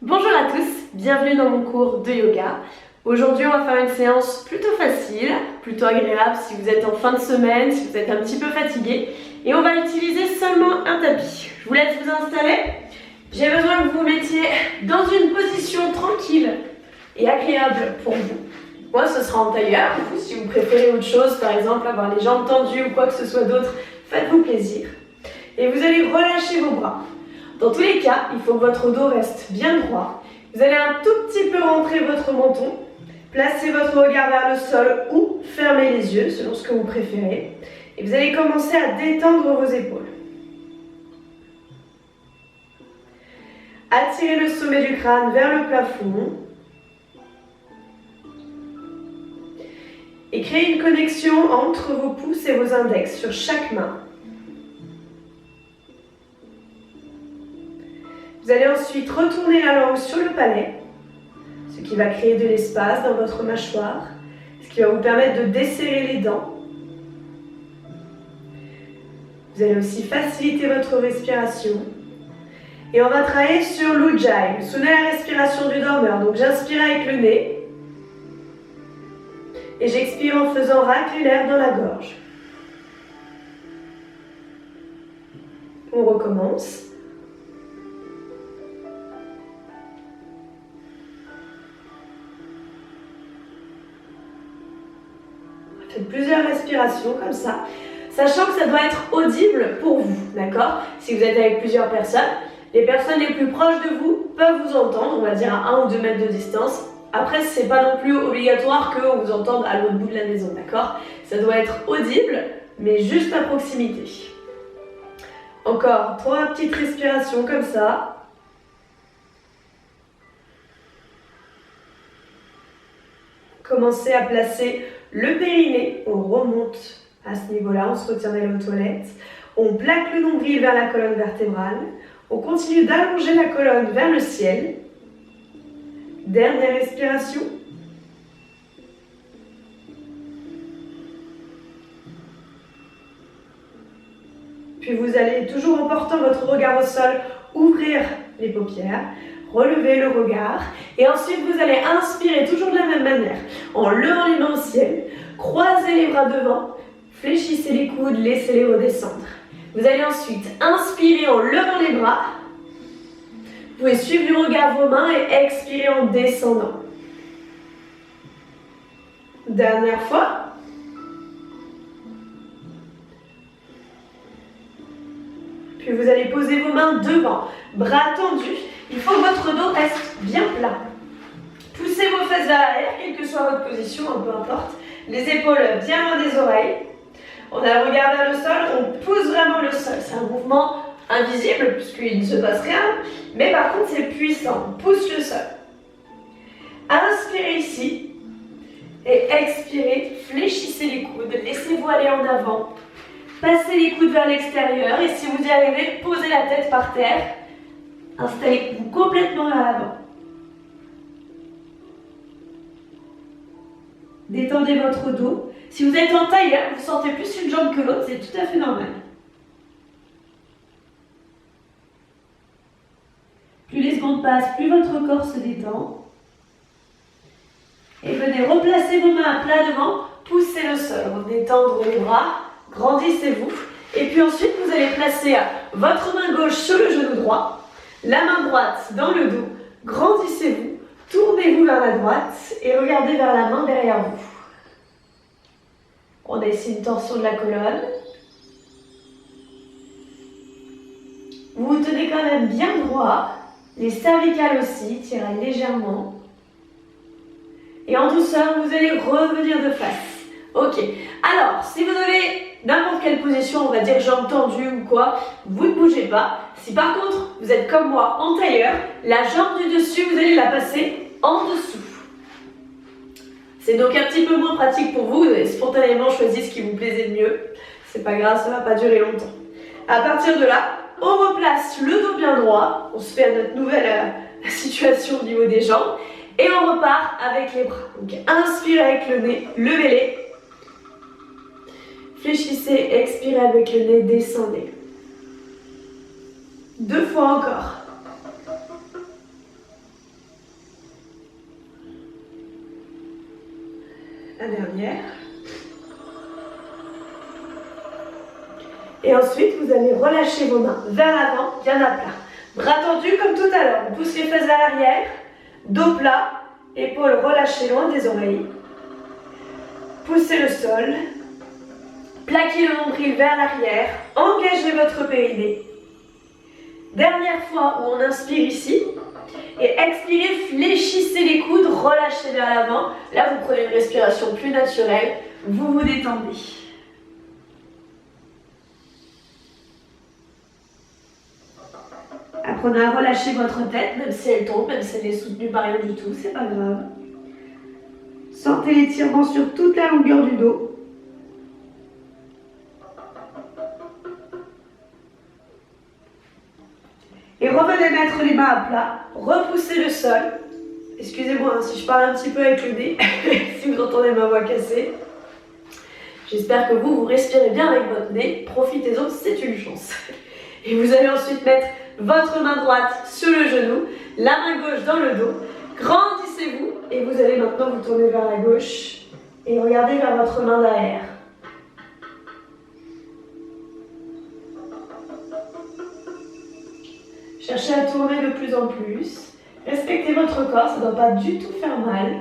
Bonjour à tous, bienvenue dans mon cours de yoga. Aujourd'hui on va faire une séance plutôt facile, plutôt agréable si vous êtes en fin de semaine, si vous êtes un petit peu fatigué. Et on va utiliser seulement un tapis. Je vous laisse vous installer. J'ai besoin que vous vous mettiez dans une position tranquille et agréable pour vous. Moi ce sera en tailleur, du coup si vous préférez autre chose, par exemple avoir les jambes tendues ou quoi que ce soit d'autre, faites-vous plaisir. Et vous allez relâcher vos bras. Dans tous les cas, il faut que votre dos reste bien droit. Vous allez un tout petit peu rentrer votre menton, placer votre regard vers le sol ou fermer les yeux selon ce que vous préférez. Et vous allez commencer à détendre vos épaules. Attirez le sommet du crâne vers le plafond. Et créez une connexion entre vos pouces et vos index sur chaque main. Vous allez ensuite retourner la langue sur le palais, ce qui va créer de l'espace dans votre mâchoire, ce qui va vous permettre de desserrer les dents. Vous allez aussi faciliter votre respiration. Et on va travailler sur l'Ujjayi. Vous souvenez la respiration du dormeur. Donc j'inspire avec le nez. Et j'expire en faisant racler l'air dans la gorge. On recommence. Faites plusieurs respirations comme ça, sachant que ça doit être audible pour vous, d'accord? Si vous êtes avec plusieurs personnes, les personnes les plus proches de vous peuvent vous entendre, on va dire à 1 ou 2 mètres de distance. Après, c'est pas non plus obligatoire qu'on vous entende à l'autre bout de la maison, d'accord? Ça doit être audible, mais juste à proximité. Encore 3 petites respirations comme ça. Commencez à placer le périnée, on remonte à ce niveau-là, on se retient d'aller aux toilettes. On plaque le nombril vers la colonne vertébrale. On continue d'allonger la colonne vers le ciel. Dernière respiration. Puis vous allez, toujours en portant votre regard au sol, ouvrir les paupières. Relevez le regard et ensuite vous allez inspirer toujours de la même manière en levant les mains au ciel, croisez les bras devant, fléchissez les coudes, laissez-les redescendre. Vous allez ensuite inspirer en levant les bras, vous pouvez suivre du regard vos mains et expirer en descendant. Dernière fois. Puis vous allez poser vos mains devant, bras tendus. Il faut que votre dos reste bien plat. Poussez vos fesses vers l'arrière, quelle que soit votre position, peu importe. Les épaules bien loin des oreilles. On a le regard vers le sol, on pousse vraiment le sol. C'est un mouvement invisible puisqu'il ne se passe rien, mais par contre c'est puissant. On pousse le sol. Inspirez ici et expirez, fléchissez les coudes, laissez-vous aller en avant. Passez les coudes vers l'extérieur et si vous y arrivez, posez la tête par terre. Installez-vous complètement vers l'avant. Détendez votre dos. Si vous êtes en tailleur, vous sentez plus une jambe que l'autre, c'est tout à fait normal. Plus les secondes passent, plus votre corps se détend. Et venez replacer vos mains à plat devant, poussez le sol, revenez tendre les bras, grandissez-vous. Et puis ensuite, vous allez placer votre main gauche sur le genou droit. La main droite dans le dos, grandissez-vous, tournez-vous vers la droite et regardez vers la main derrière vous. On a ici une torsion de la colonne. Vous vous tenez quand même bien droit, les cervicales aussi, tirez légèrement. Et en douceur, vous allez revenir de face. Ok, alors si vous avez n'importe quelle position, on va dire jambes tendues ou quoi, vous ne bougez pas. Si par contre, vous êtes comme moi en tailleur, la jambe du dessus, vous allez la passer en dessous. C'est donc un petit peu moins pratique pour vous, vous avez spontanément choisi ce qui vous plaisait de mieux. C'est pas grave, ça va pas durer longtemps. À partir de là, on replace le dos bien droit, on se fait à notre nouvelle situation au niveau des jambes, et on repart avec les bras. Donc inspirez avec le nez, levez-les. Fléchissez, expirez avec le nez, descendez. 2 fois encore. La dernière. Et ensuite, vous allez relâcher vos mains vers l'avant, bien à plat. Bras tendus comme tout à l'heure. On pousse les fesses vers l'arrière. Dos plat. Épaules relâchées loin des oreilles. Poussez le sol. Plaquez le nombril vers l'arrière. Engagez votre périnée. Dernière fois où on inspire ici. Et expirez, fléchissez les coudes, relâchez vers l'avant. Là, vous prenez une respiration plus naturelle. Vous vous détendez. Apprenez à relâcher votre tête, même si elle tombe, même si elle est soutenue par rien du tout, c'est pas grave. Sentez l'étirement sur toute la longueur du dos. Et revenez mettre les mains à plat, repoussez le sol. Excusez-moi si je parle un petit peu avec le nez, si vous entendez ma voix cassée. J'espère que vous respirez bien avec votre nez, profitez-en, c'est une chance. Et vous allez ensuite mettre votre main droite sur le genou, la main gauche dans le dos. Grandissez-vous et vous allez maintenant vous tourner vers la gauche et regardez vers votre main derrière. Cherchez à tourner de plus en plus. Respectez votre corps, ça ne doit pas du tout faire mal.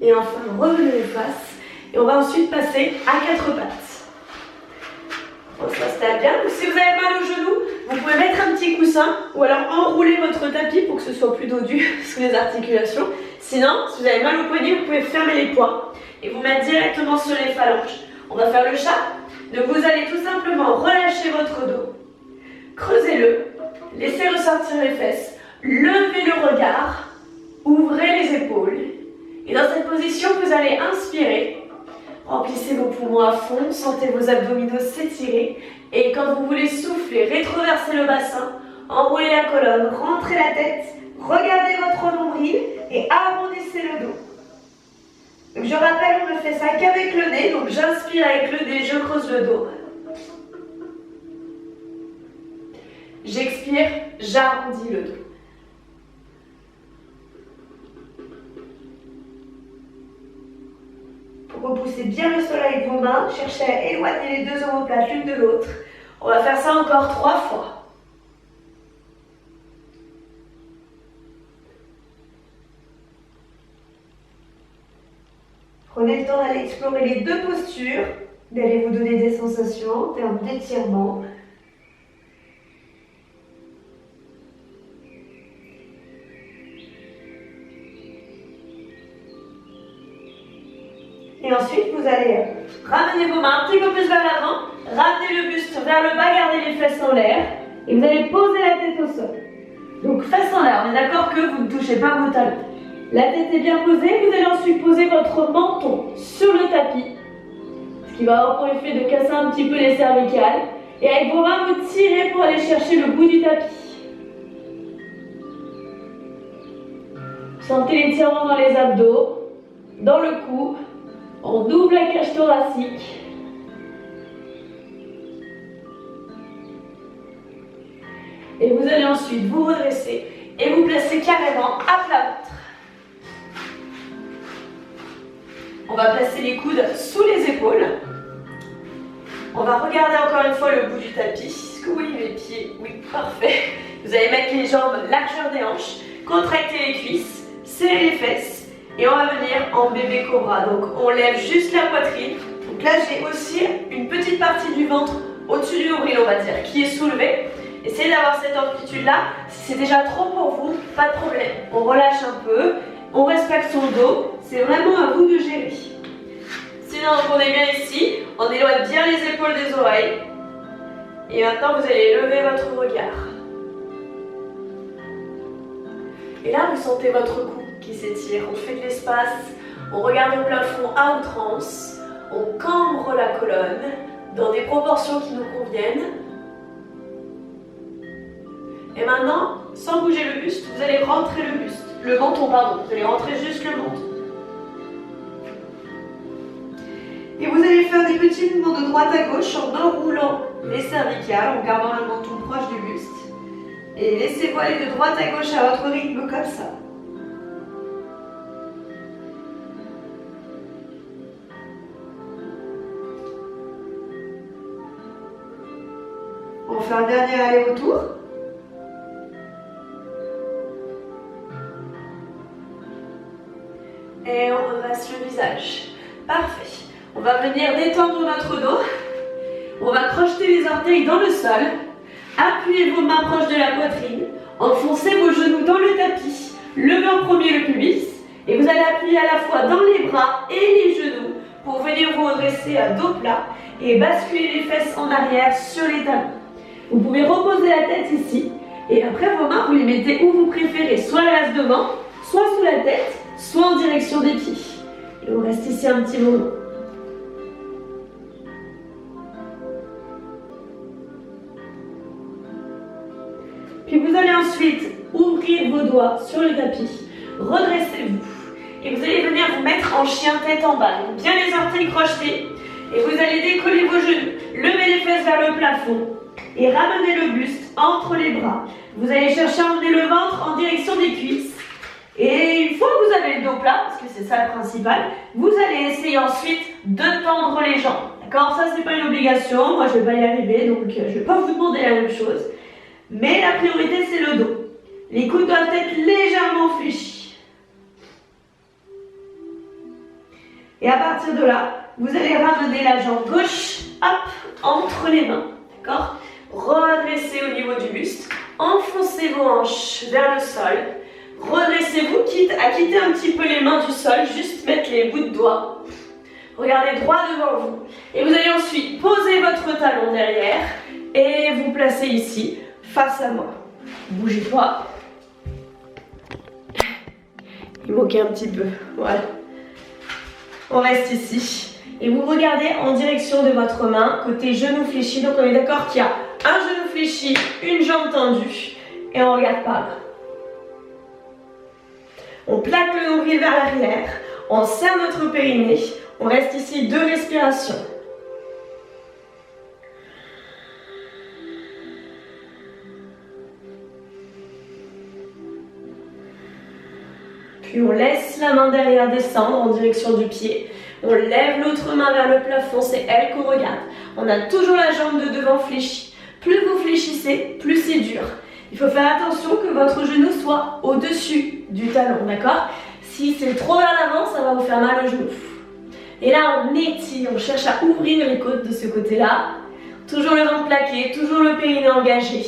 Et enfin, revenez les faces. Et on va ensuite passer à quatre pattes. On s'installe bien. Donc, si vous avez mal au genou, vous pouvez mettre un petit coussin ou alors enrouler votre tapis pour que ce soit plus dodu sous les articulations. Sinon, si vous avez mal au poignet, vous pouvez fermer les poings et vous mettre directement sur les phalanges. On va faire le chat. Donc vous allez tout simplement relâcher votre dos. Creusez-le. Laissez ressortir les fesses. Levez le regard. Ouvrez les épaules. Et dans cette position, vous allez inspirer. Remplissez vos poumons à fond, sentez vos abdominaux s'étirer. Et quand vous voulez souffler, rétroversez le bassin, enroulez la colonne, rentrez la tête, regardez votre nombril et arrondissez le dos. Donc je rappelle, on ne fait ça qu'avec le nez, donc j'inspire avec le nez, je creuse le dos. J'expire, j'arrondis le dos. Repoussez bien le sol avec vos mains, cherchez à éloigner les deux omoplates l'une de l'autre. On va faire ça encore 3 fois. Prenez le temps d'aller explorer les deux postures, d'aller vous donner des sensations en termes d'étirement. Et ensuite, vous allez ramener vos mains un petit peu plus vers l'avant, ramener le buste vers le bas, garder les fesses en l'air, et vous allez poser la tête au sol. Donc, fesses en l'air, on est d'accord que vous ne touchez pas vos talons. La tête est bien posée, vous allez ensuite poser votre menton sur le tapis, ce qui va avoir pour effet de casser un petit peu les cervicales, et avec vos mains, vous tirez pour aller chercher le bout du tapis. Sentez l'étirement dans les abdos, dans le cou. On ouvre la cage thoracique. Et vous allez ensuite vous redresser et vous placer carrément à plat ventre. On va placer les coudes sous les épaules. On va regarder encore une fois le bout du tapis. Est-ce que vous voyez les pieds? Oui, parfait. Vous allez mettre les jambes largeur des hanches, contracter les cuisses, serrer les fesses. Et on va venir en bébé cobra. Donc on lève juste la poitrine. Donc là j'ai aussi une petite partie du ventre au-dessus du nombril, on va dire, qui est soulevée. Essayez d'avoir cette amplitude là. Si c'est déjà trop pour vous, pas de problème. On relâche un peu, on respecte son dos. C'est vraiment à vous de gérer. Sinon on est bien ici. On éloigne bien les épaules des oreilles. Et maintenant vous allez lever votre regard. Et là vous sentez votre cou qui s'étire, on fait de l'espace, on regarde le plafond à outrance, on cambre la colonne dans des proportions qui nous conviennent. Et maintenant, sans bouger le buste, vous allez rentrer le menton, pardon, vous allez rentrer juste le menton. Et vous allez faire des petits mouvements de droite à gauche en enroulant les cervicales, en gardant le menton proche du buste. Et laissez-vous aller de droite à gauche à votre rythme comme ça. On fait un dernier aller-retour. Et on redresse le visage. Parfait. On va venir détendre notre dos. On va crocheter les orteils dans le sol. Appuyez vos mains proches de la poitrine. Enfoncez vos genoux dans le tapis. Levez en premier le pubis. Et vous allez appuyer à la fois dans les bras et les genoux pour venir vous redresser à dos plat et basculer les fesses en arrière sur les talons. Vous pouvez reposer la tête ici. Et après, vos mains, vous les mettez où vous préférez. Soit à l'axe devant, soit sous la tête, soit en direction des pieds. Et on reste ici un petit moment. Puis vous allez ensuite ouvrir vos doigts sur le tapis, redressez-vous et vous allez venir vous mettre en chien tête en bas. Donc bien les orteils crochetés et vous allez décoller vos genoux, lever les fesses vers le plafond et ramener le buste entre les bras. Vous allez chercher à emmener le ventre en direction des cuisses et une fois que vous avez le dos plat, parce que c'est ça le principal, vous allez essayer ensuite de tendre les jambes. D'accord? Ça c'est pas une obligation, moi je vais pas y arriver donc je vais pas vous demander la même chose. Mais la priorité, c'est le dos. Les coudes doivent être légèrement fléchis. Et à partir de là, vous allez ramener la jambe gauche, hop, entre les mains. D'accord? Redressez au niveau du buste. Enfoncez vos hanches vers le sol. Redressez-vous, quitte à quitter un petit peu les mains du sol, juste mettre les bouts de doigts. Regardez droit devant vous. Et vous allez ensuite poser votre talon derrière et vous placer ici. Face à moi. Bougez pas. Il manquait un petit peu. Voilà. On reste ici. Et vous regardez en direction de votre main, côté genou fléchi. Donc on est d'accord qu'il y a un genou fléchi, une jambe tendue. Et on regarde par là. On plaque le nombril vers l'arrière. On serre notre périnée. On reste ici 2 respirations. Puis on laisse la main derrière descendre en direction du pied. On lève l'autre main vers le plafond, c'est elle qu'on regarde. On a toujours la jambe de devant fléchie. Plus vous fléchissez, plus c'est dur. Il faut faire attention que votre genou soit au-dessus du talon, d'accord? Si c'est trop vers l'avant, ça va vous faire mal au genou. Et là, on étire, on cherche à ouvrir les côtes de ce côté-là. Toujours le ventre plaqué, toujours le périnée engagé.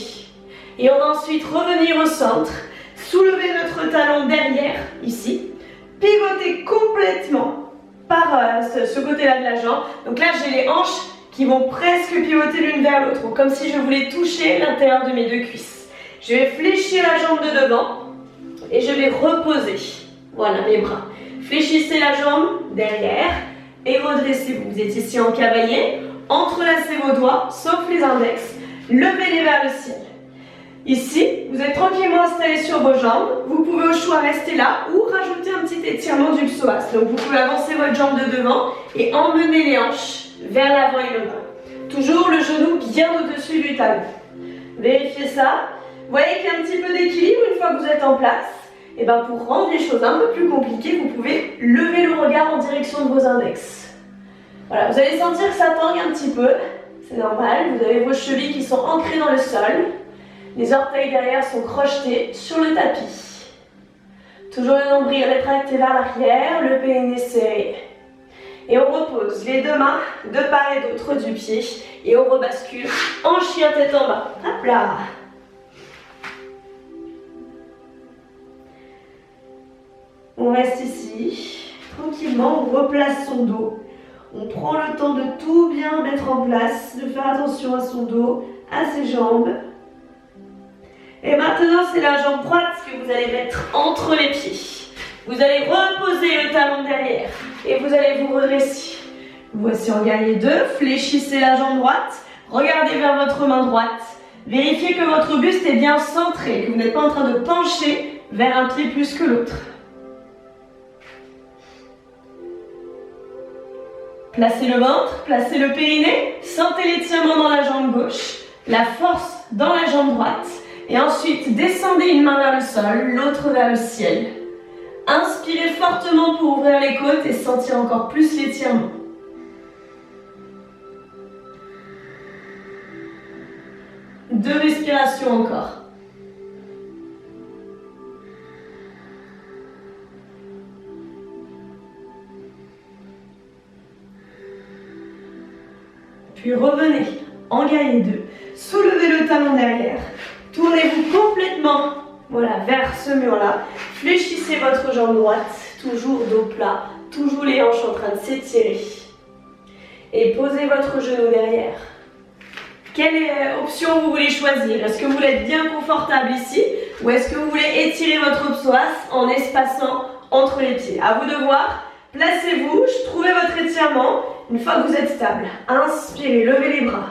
Et on va ensuite revenir au centre. Soulevez notre talon derrière, ici. Pivotez complètement par ce côté-là de la jambe. Donc là, j'ai les hanches qui vont presque pivoter l'une vers l'autre, comme si je voulais toucher l'intérieur de mes 2 cuisses. Je vais fléchir la jambe de devant et je vais reposer. Voilà, mes bras. Fléchissez la jambe derrière et redressez-vous. Vous êtes ici en cavalier. Entrelacez vos doigts, sauf les index. Levez-les vers le ciel. Ici, vous êtes tranquillement installé sur vos jambes. Vous pouvez au choix rester là ou rajouter un petit étirement du psoas. Donc vous pouvez avancer votre jambe de devant et emmener les hanches vers l'avant et le bas. Toujours le genou bien au-dessus du talon. Vérifiez ça. Vous voyez qu'il y a un petit peu d'équilibre une fois que vous êtes en place. Et bien pour rendre les choses un peu plus compliquées, vous pouvez lever le regard en direction de vos index. Voilà, vous allez sentir que ça tangue un petit peu. C'est normal. Vous avez vos chevilles qui sont ancrées dans le sol. Les orteils derrière sont crochetés sur le tapis. Toujours le nombril rétracté vers l'arrière, le périnée serré. Et on repose les 2 mains de part et d'autre du pied. Et on rebascule en chien tête en bas. Hop là! On reste ici. Tranquillement, on replace son dos. On prend le temps de tout bien mettre en place, de faire attention à son dos, à ses jambes. Et maintenant, c'est la jambe droite que vous allez mettre entre les pieds. Vous allez reposer le talon derrière et vous allez vous redresser. Voici en gagné 2. Fléchissez la jambe droite. Regardez vers votre main droite. Vérifiez que votre buste est bien centré, que vous n'êtes pas en train de pencher vers un pied plus que l'autre. Placez le ventre, placez le périnée. Sentez l'étirement dans la jambe gauche, la force dans la jambe droite. Et ensuite, descendez une main vers le sol, l'autre vers le ciel. Inspirez fortement pour ouvrir les côtes et sentir encore plus l'étirement. Deux respirations encore. Puis revenez, engagez deux. Soulevez le talon derrière. Tournez-vous complètement, voilà, vers ce mur-là. Fléchissez votre jambe droite, toujours dos plat, toujours les hanches en train de s'étirer. Et posez votre genou derrière. Quelle option vous voulez choisir? Est-ce que vous voulez être bien confortable ici ou est-ce que vous voulez étirer votre psoas en espaçant entre les pieds? À vous de voir. Placez-vous, trouvez votre étirement. Une fois que vous êtes stable, inspirez, levez les bras.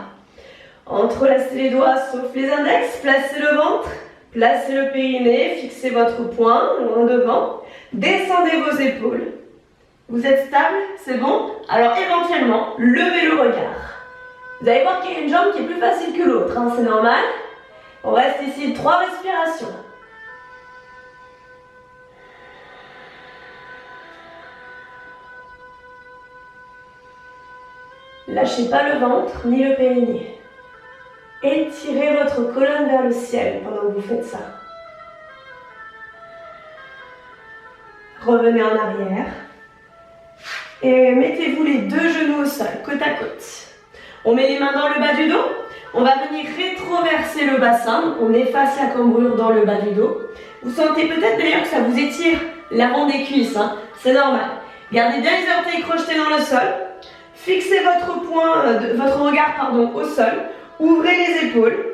Entrelacez les doigts sauf les index, placez le ventre, placez le périnée, fixez votre poing loin devant. Descendez vos épaules. Vous êtes stable? C'est bon? Alors éventuellement, levez le regard. Vous allez voir qu'il y a une jambe qui est plus facile que l'autre, hein, c'est normal. On reste ici 3 respirations. Lâchez pas le ventre ni le périnée. Étirez votre colonne vers le ciel pendant que vous faites ça. Revenez en arrière. Et mettez-vous les deux genoux au sol, côte à côte. On met les mains dans le bas du dos. On va venir rétroverser le bassin. On efface la cambrure dans le bas du dos. Vous sentez peut-être d'ailleurs que ça vous étire l'avant des cuisses. Hein. C'est normal. Gardez bien les orteils crochetés dans le sol. Fixez votre regard au sol. Ouvrez les épaules.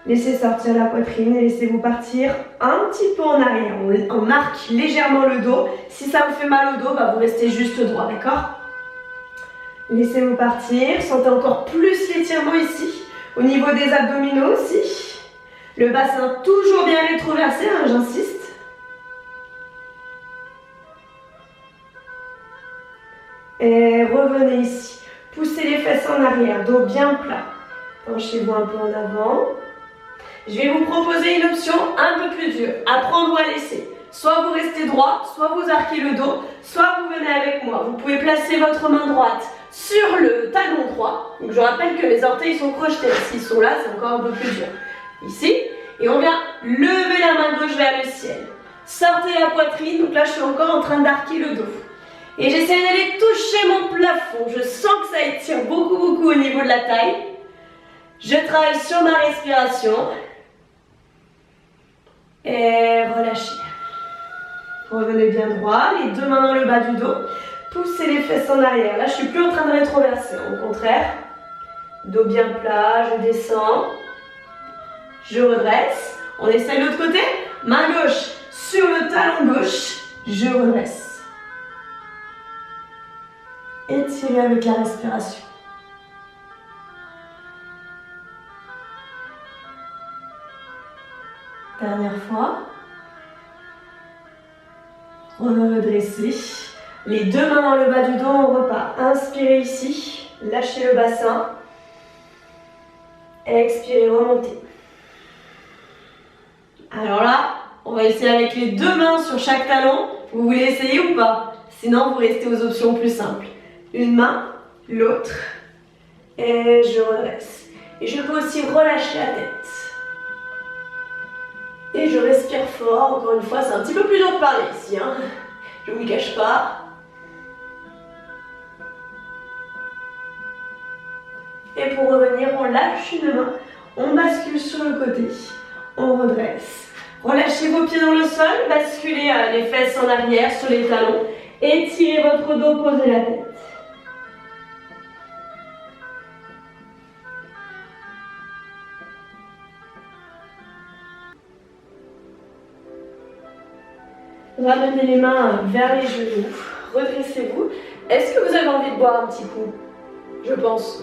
Laissez sortir la poitrine et laissez-vous partir un petit peu en arrière. On marque légèrement le dos. Si ça vous fait mal au dos, vous restez juste droit, d'accord? Laissez-vous partir. Sentez encore plus l'étirement ici. Au niveau des abdominaux aussi. Le bassin toujours bien rétroversé, hein, j'insiste. Et revenez ici. Poussez les fesses en arrière, dos bien plat. Penchez-vous un peu en avant. Je vais vous proposer une option un peu plus dure, à prendre ou à laisser. Soit vous restez droit, soit vous arquez le dos, soit vous venez avec moi. Vous pouvez placer votre main droite sur le talon droit. Donc je rappelle que les orteils sont crochetés. S'ils sont là, c'est encore un peu plus dur. Ici, et on vient lever la main gauche vers le ciel. Sortez la poitrine, donc là je suis encore en train d'arquer le dos. Et j'essaie d'aller toucher mon plafond. Je sens que ça étire beaucoup au niveau de la taille. Je travaille sur ma respiration. Et relâchez. Revenez bien droit, les deux mains dans le bas du dos. Poussez les fesses en arrière. Là, je ne suis plus en train de rétroverser. Au contraire, dos bien plat, je descends. Je redresse. On essaye de l'autre côté. Main gauche sur le talon gauche. Je redresse. Étirez avec la respiration. Dernière fois. Redressez. Les deux mains dans le bas du dos, on repart. Inspirez ici. Lâchez le bassin. Expirez, remontez. Alors là, on va essayer avec les deux mains sur chaque talon. Vous voulez essayer ou pas? Sinon, vous restez aux options plus simples. Une main, l'autre. Et je redresse. Et je peux aussi relâcher la tête. Et je respire fort. Encore une fois, c'est un petit peu plus dur de parler ici. Hein. Je ne vous le cache pas. Et pour revenir, on lâche une main. On bascule sur le côté. On redresse. Relâchez vos pieds dans le sol. Basculez les fesses en arrière sur les talons. Étirez votre dos, posez la tête. Ramenez les mains vers les genoux, redressez-vous. Est-ce que vous avez envie de boire un petit coup? Je pense.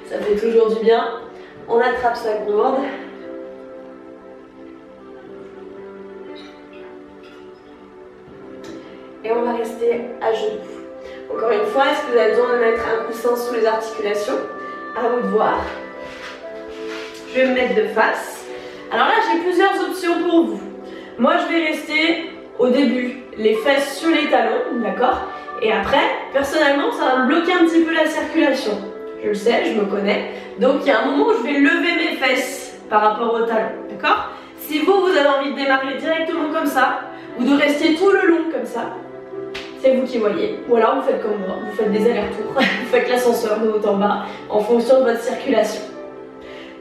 Ça fait toujours du bien. On attrape sa gourde. Et on va rester à genoux. Encore une fois, est-ce que vous avez besoin de mettre un coussin sous les articulations? À vous de voir. Je vais me mettre de face. Alors là, j'ai plusieurs options pour vous. Moi, je vais rester au début les fesses sur les talons, d'accord? Et après, personnellement, ça va me bloquer un petit peu la circulation. Je le sais, je me connais. Donc, il y a un moment où je vais lever mes fesses par rapport aux talons, d'accord? Si vous avez envie de démarrer directement comme ça, ou de rester tout le long comme ça, c'est vous qui voyez. Ou alors, vous faites comme moi, vous faites des allers-retours, vous faites l'ascenseur de haut en bas, en fonction de votre circulation.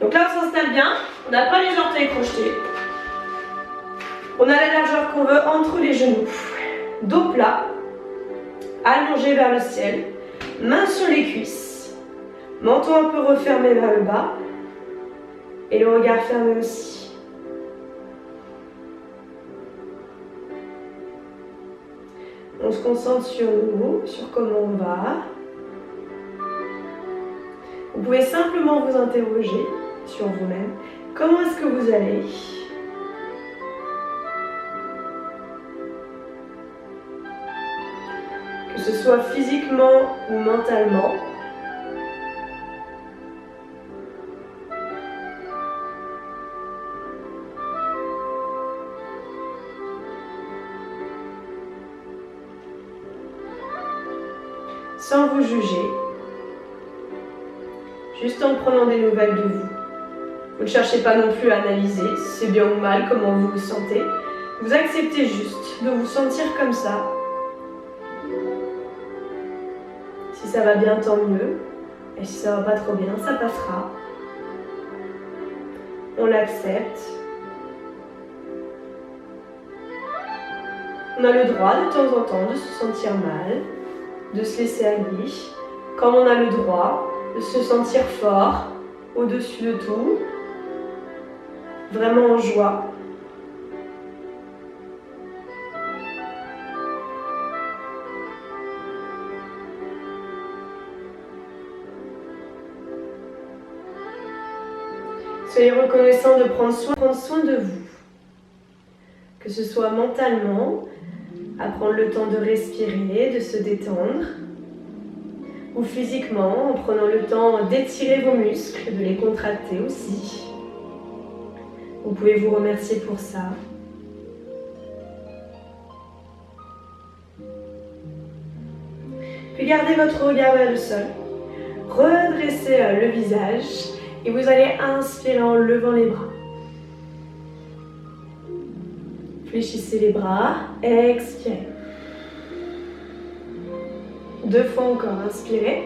Donc là, on s'installe bien, on n'a pas les orteils crochetés. On a la largeur qu'on veut entre les genoux. Dos plat, allongé vers le ciel, mains sur les cuisses, menton un peu refermé vers le bas et le regard fermé aussi. On se concentre sur nous, sur comment on va. Vous pouvez simplement vous interroger sur vous-même. Comment est-ce que vous allez ? Que ce soit physiquement ou mentalement. Sans vous juger, juste en prenant des nouvelles de vous. Vous ne cherchez pas non plus à analyser si c'est bien ou mal, comment vous vous sentez. Vous acceptez juste de vous sentir comme ça. Si ça va bien, tant mieux. Et si ça va pas trop bien, ça passera. On l'accepte. On a le droit de temps en temps de se sentir mal, de se laisser aller, comme on a le droit de se sentir fort, au-dessus de tout, vraiment en joie. Soyez reconnaissant de prendre soin de vous, que ce soit mentalement, à prendre le temps de respirer, de se détendre, ou physiquement, en prenant le temps d'étirer vos muscles, de les contracter aussi. Vous pouvez vous remercier pour ça. Puis gardez votre regard vers le sol, redressez le visage et vous allez inspirer en levant les bras. Fléchissez les bras, expirez. 2 fois encore, inspirez.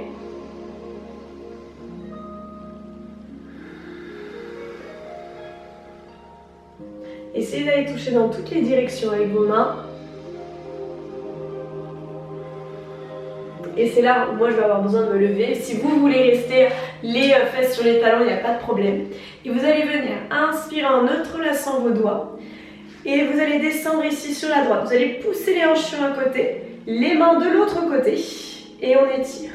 Essayez d'aller toucher dans toutes les directions avec vos mains. Et c'est là où moi je vais avoir besoin de me lever. Si vous voulez rester les fesses sur les talons, il n'y a pas de problème. Et vous allez venir inspirer en entrelaçant vos doigts. Et vous allez descendre ici sur la droite. Vous allez pousser les hanches sur un côté, les mains de l'autre côté. Et on étire.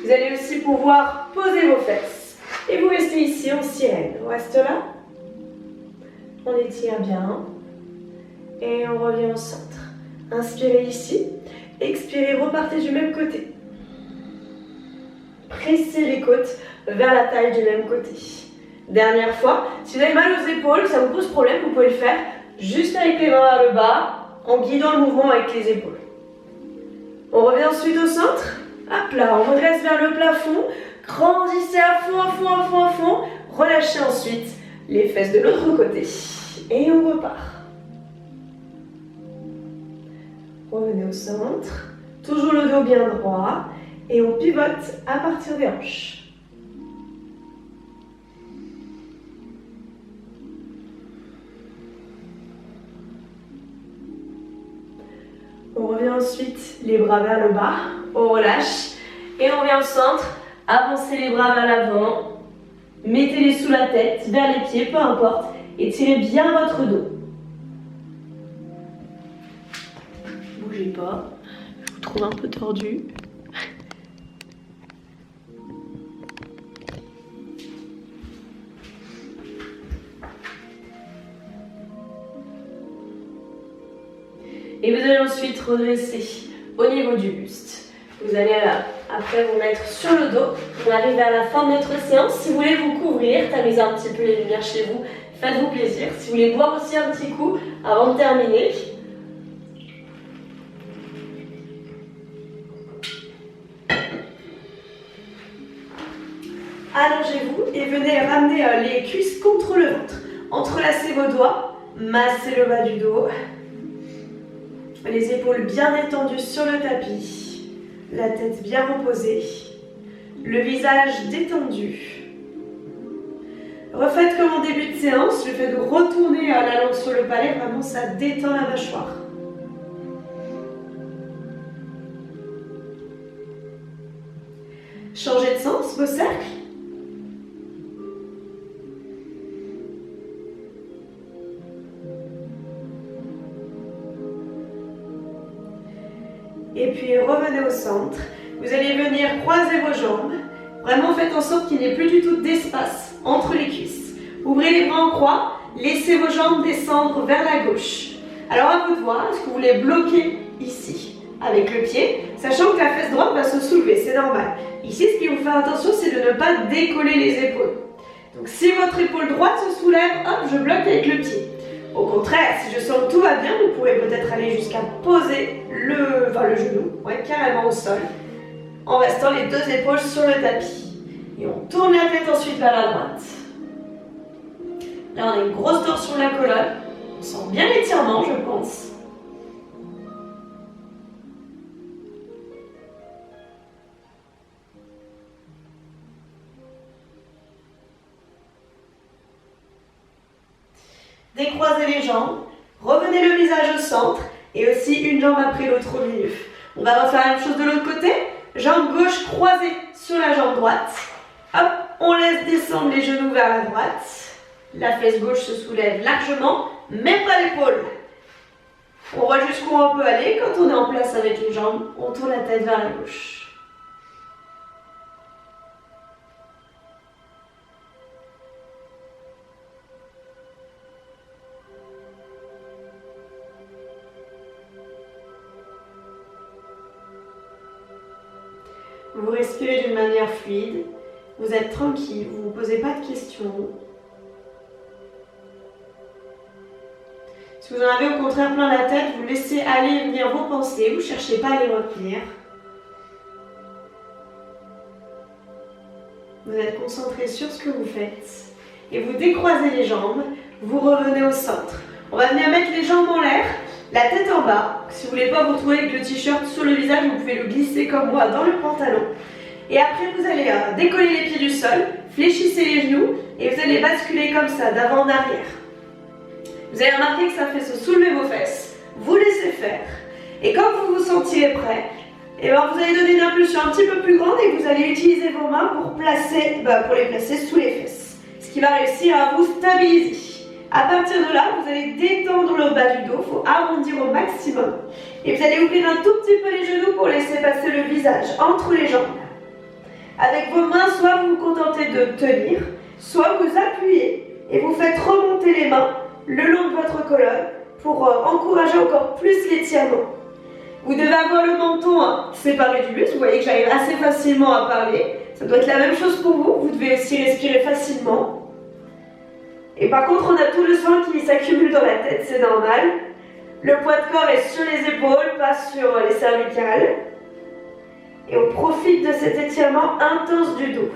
Vous allez aussi pouvoir poser vos fesses. Et vous restez ici en sirène. On reste là. On étire bien. Et on revient au centre. Inspirez ici. Expirez, repartez du même côté. Pressez les côtes vers la taille du même côté. Dernière fois, si vous avez mal aux épaules, ça vous pose problème, vous pouvez le faire juste avec les mains vers le bas, en guidant le mouvement avec les épaules. On revient ensuite au centre. Hop là, on redresse vers le plafond. Grandissez à fond, à fond, à fond, à fond. Relâchez ensuite les fesses de l'autre côté. Et on repart. Revenez au centre. Toujours le dos bien droit. Et on pivote à partir des hanches. On revient ensuite les bras vers le bas, on relâche et on revient au centre, avancez les bras vers l'avant, mettez-les sous la tête, vers les pieds, peu importe, et tirez bien votre dos. Bougez pas, je vous trouve un peu tordu. Et vous allez ensuite redresser au niveau du buste. Vous allez après vous mettre sur le dos. On arrive à la fin de notre séance. Si vous voulez vous couvrir, tamisez un petit peu les lumières chez vous, faites-vous plaisir. Si vous voulez boire aussi un petit coup avant de terminer. Allongez-vous et venez ramener les cuisses contre le ventre. Entrelacez vos doigts, massez le bas du dos. Les épaules bien détendues sur le tapis. La tête bien reposée. Le visage détendu. Refaites comme en début de séance, le fait de retourner la langue sur le palais, vraiment ça détend la mâchoire. Changez de sens, vos cercles. Et puis revenez au centre. Vous allez venir croiser vos jambes. Vraiment faites en sorte qu'il n'y ait plus du tout d'espace entre les cuisses. Ouvrez les bras en croix. Laissez vos jambes descendre vers la gauche. Alors à vous de voir, est-ce que vous voulez bloquer ici avec le pied, sachant que la fesse droite va se soulever, c'est normal. Ici, ce qu'il faut faire attention, c'est de ne pas décoller les épaules. Donc si votre épaule droite se soulève, hop, je bloque avec le pied. Au contraire, si je sens que tout va bien, vous pourrez peut-être aller jusqu'à poser le genou, carrément au sol, en restant les deux épaules sur le tapis. Et on tourne la tête ensuite vers la droite. Là, on a une grosse torsion de la colonne. On sent bien l'étirement, je pense. Décroisez les jambes, revenez le visage au centre et aussi une jambe après l'autre au milieu. On va refaire la même chose de l'autre côté. Jambe gauche croisée sur la jambe droite. Hop, on laisse descendre les genoux vers la droite. La fesse gauche se soulève largement, mais pas l'épaule. On voit jusqu'où on peut aller. Quand on est en place avec les jambes, on tourne la tête vers la gauche. Vous respirez d'une manière fluide, vous êtes tranquille, vous ne vous posez pas de questions. Si vous en avez au contraire plein la tête, vous laissez aller et venir vos pensées, vous ne cherchez pas à les retenir. Vous êtes concentré sur ce que vous faites et vous décroisez les jambes, vous revenez au centre. On va venir mettre les jambes en l'air, la tête en bas. Si vous ne voulez pas vous retrouver avec le t-shirt sur le visage, vous pouvez le glisser comme moi dans le pantalon. Et après, vous allez décoller les pieds du sol, fléchissez les genoux et vous allez basculer comme ça, d'avant en arrière. Vous allez remarquer que ça fait se soulever vos fesses. Vous laissez faire. Et quand vous vous sentirez prêt, vous allez donner une impulsion un petit peu plus grande et vous allez utiliser vos mains pour les placer sous les fesses. Ce qui va réussir à vous stabiliser. À partir de là, vous allez détendre le bas du dos, il faut arrondir au maximum. Et vous allez ouvrir un tout petit peu les genoux pour laisser passer le visage entre les jambes. Avec vos mains, soit vous vous contentez de tenir, soit vous appuyez et vous faites remonter les mains le long de votre colonne pour encourager encore plus l'étirement. Vous devez avoir le menton séparé du buste, vous voyez que j'arrive assez facilement à parler. Ça doit être la même chose pour vous, vous devez aussi respirer facilement. Et par contre, on a tout le sang qui s'accumule dans la tête, c'est normal. Le poids de corps est sur les épaules, pas sur les cervicales. Et on profite de cet étirement intense du dos.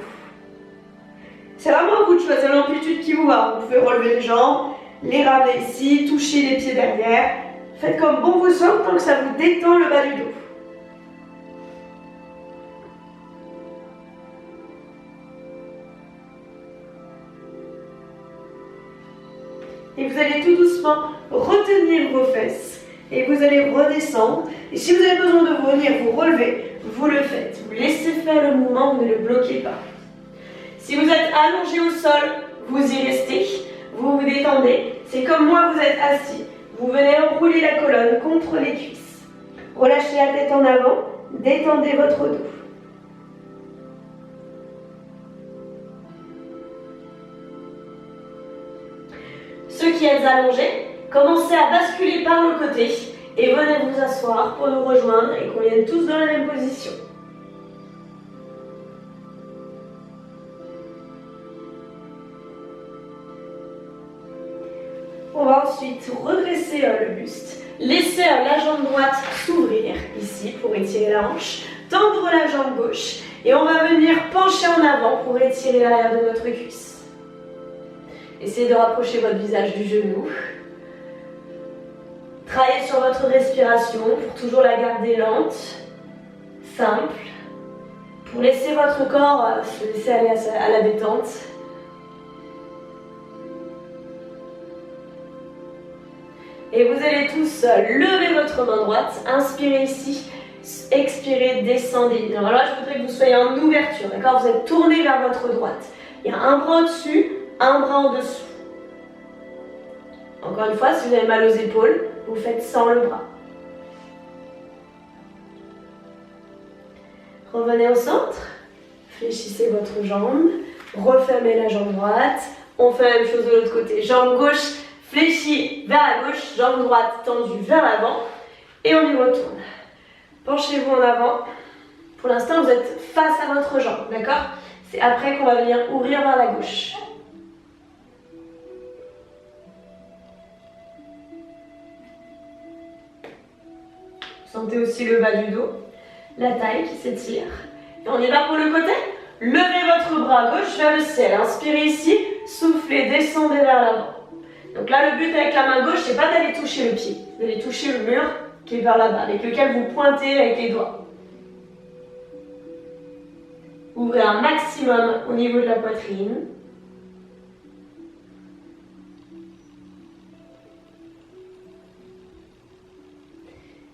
C'est vraiment à vous de choisir l'amplitude qui vous va. Vous pouvez relever les jambes, les ramener ici, toucher les pieds derrière. Faites comme bon vous semble tant que ça vous détend le bas du dos. Et vous allez tout doucement retenir vos fesses. Et vous allez redescendre. Et si vous avez besoin de venir vous relever, vous le faites. Vous laissez faire le mouvement, vous ne le bloquez pas. Si vous êtes allongé au sol, vous y restez. Vous vous détendez. C'est comme moi, vous êtes assis. Vous venez enrouler la colonne contre les cuisses. Relâchez la tête en avant. Détendez votre dos. Ceux qui êtes allongés, commencez à basculer par le côté et venez vous asseoir pour nous rejoindre et qu'on vienne tous dans la même position. On va ensuite redresser le buste. Laissez la jambe droite s'ouvrir ici pour étirer la hanche. Tendre la jambe gauche. Et on va venir pencher en avant pour étirer l'arrière de notre cuisse. Essayez de rapprocher votre visage du genou. Travaillez sur votre respiration pour toujours la garder lente, simple, pour laisser votre corps se laisser aller à la détente. Et vous allez tous lever votre main droite, inspirez ici, expirez, descendez. Alors là, je voudrais que vous soyez en ouverture, d'accord? Vous êtes tourné vers votre droite. Il y a un bras au-dessus, un bras en dessous. Encore une fois, si vous avez mal aux épaules, vous faites sans le bras. Revenez au centre, fléchissez votre jambe, refermez la jambe droite. On fait la même chose de l'autre côté. Jambe gauche fléchie vers la gauche, jambe droite tendue vers l'avant. Et on y retourne. Penchez-vous en avant. Pour l'instant, vous êtes face à votre jambe, d'accord? C'est après qu'on va venir ouvrir vers la gauche. Sentez aussi le bas du dos, la taille qui s'étire. Et on y va pour le côté. Levez votre bras gauche vers le ciel. Inspirez ici, soufflez, descendez vers l'avant. Donc là, le but avec la main gauche, c'est pas d'aller toucher le pied. Vous allez toucher le mur qui est vers là-bas, avec lequel vous pointez avec les doigts. Ouvrez un maximum au niveau de la poitrine.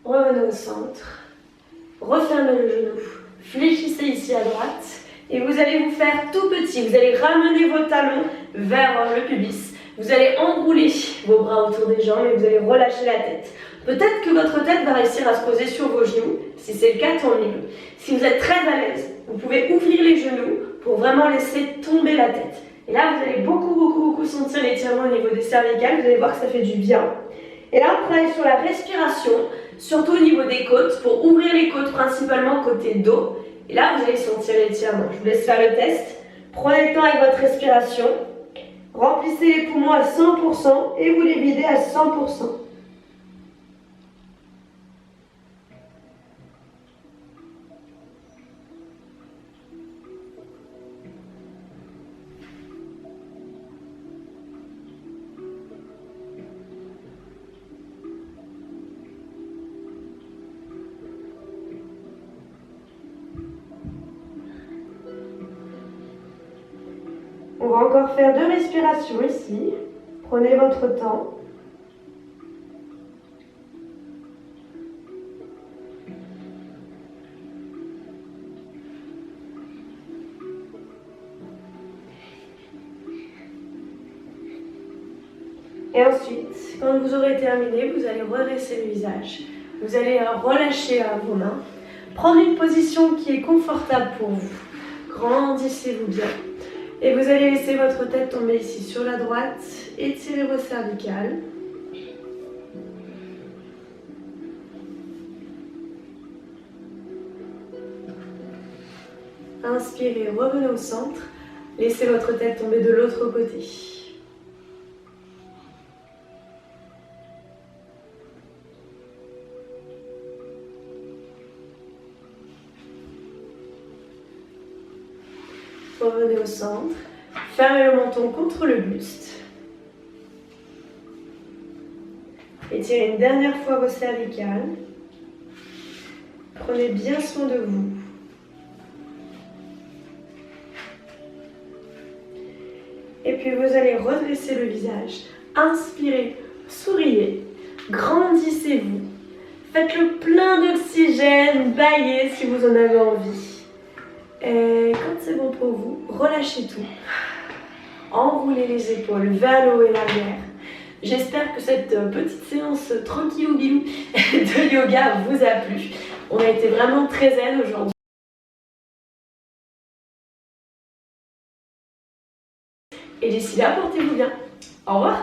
Revenez au centre. Refermez le genou. Fléchissez ici à droite. Et vous allez vous faire tout petit. Vous allez ramener vos talons vers le pubis. Vous allez enrouler vos bras autour des jambes et vous allez relâcher la tête. Peut-être que votre tête va réussir à se poser sur vos genoux. Si c'est le cas, tant mieux. Si vous êtes très à l'aise, vous pouvez ouvrir les genoux pour vraiment laisser tomber la tête. Et là, vous allez beaucoup sentir l'étirement au niveau des cervicales. Vous allez voir que ça fait du bien. Et là, on travaille sur la respiration, surtout au niveau des côtes, pour ouvrir les côtes, principalement côté dos. Et là, vous allez sentir l'étirement. Je vous laisse faire le test. Prenez le temps avec votre respiration. Remplissez les poumons à 100% et vous les videz à 100%. On va encore faire 2 respirations ici. Prenez votre temps. Et ensuite, quand vous aurez terminé, vous allez redresser le visage. Vous allez relâcher vos mains. Prendre une position qui est confortable pour vous. Grandissez-vous bien. Et vous allez laisser votre tête tomber ici sur la droite. Étirez vos cervicales. Inspirez, revenez au centre. Laissez votre tête tomber de l'autre côté. Revenez au centre, fermez le menton contre le buste. Étirez une dernière fois vos cervicales. Prenez bien soin de vous. Et puis vous allez redresser le visage. Inspirez, souriez, grandissez-vous. Faites le plein d'oxygène, baillez si vous en avez envie. Et quand c'est bon pour vous, relâchez tout. Enroulez les épaules vers le haut et l'arrière. J'espère que cette petite séance tranquillou bilou de yoga vous a plu. On a été vraiment très zen aujourd'hui. Et d'ici là, portez-vous bien. Au revoir.